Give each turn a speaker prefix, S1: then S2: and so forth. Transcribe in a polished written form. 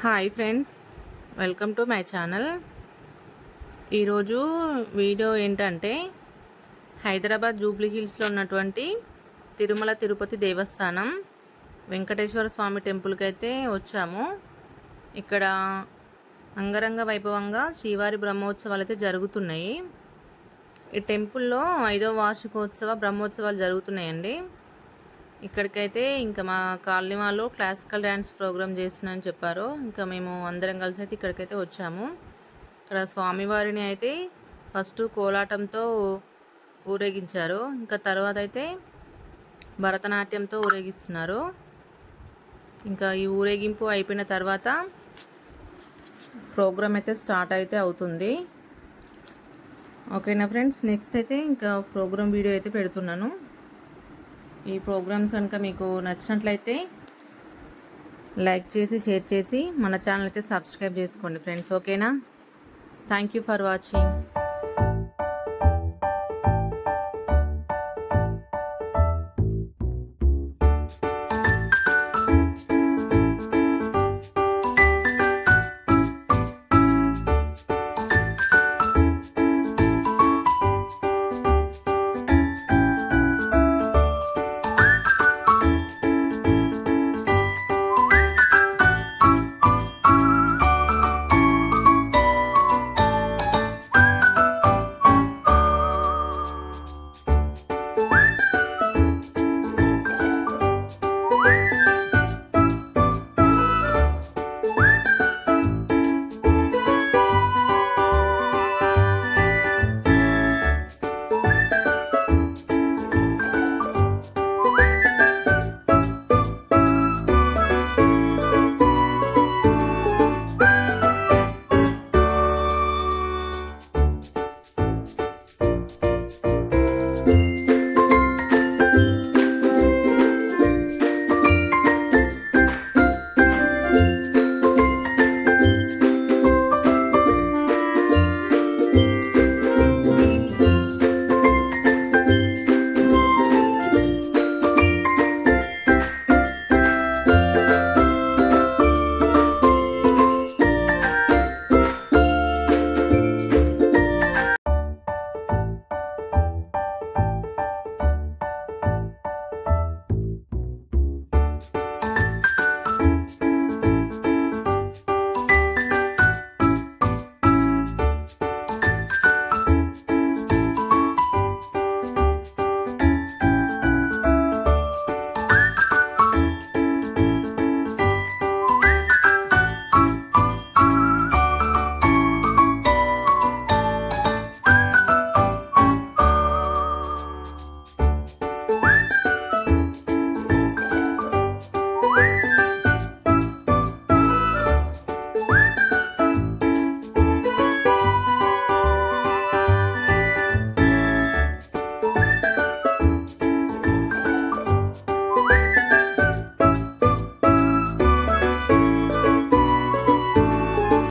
S1: Hi friends, welcome to my channel. ఈరోజు video ఏంటంటే Hyderabad Jubilee హిల్స్లో ఉన్నటువంటి తిరుమల తిరుపతి దేవస్థానం వెంకటేశ్వర స్వామి టెంపుల్కి అయితే వచ్చాము. ఇక్కడ అంగరంగ వైభవంగా శ్రీవారి బ్రహ్మోత్సవాలు అయితే జరుగుతున్నాయి. ఈ టెంపుల్లో 5వ వార్షికోత్సవ బ్రహ్మోత్సవాలు జరుగుతున్నాయండి. ఇక్కడికైతే ఇంకా మా కాలనీ వాళ్ళు క్లాసికల్ డ్యాన్స్ ప్రోగ్రామ్ చేస్తున్నారని చెప్పారు. ఇంకా మేము అందరం కలిసి అయితే ఇక్కడికైతే వచ్చాము. ఇక్కడ స్వామివారిని అయితే ఫస్ట్ కోలాటంతో ఊరేగించారు. ఇంకా తర్వాత అయితే భరతనాట్యంతో ఊరేగిస్తున్నారు. ఇంకా ఈ ఊరేగింపు అయిపోయిన తర్వాత ప్రోగ్రామ్ అయితే స్టార్ట్ అయితే అవుతుంది. ఓకేనా ఫ్రెండ్స్, నెక్స్ట్ అయితే ఇంకా ప్రోగ్రామ్ వీడియో అయితే పెడుతున్నాను. ఈ ప్రోగ్రామ్స్ కనుక మీకు నచ్చినట్లయితే లైక్ చేసి షేర్ చేసి మన ఛానల్ అయితే సబ్స్క్రైబ్ చేసుకోండి ఫ్రెండ్స్. ఓకేనా? Thank you for watching.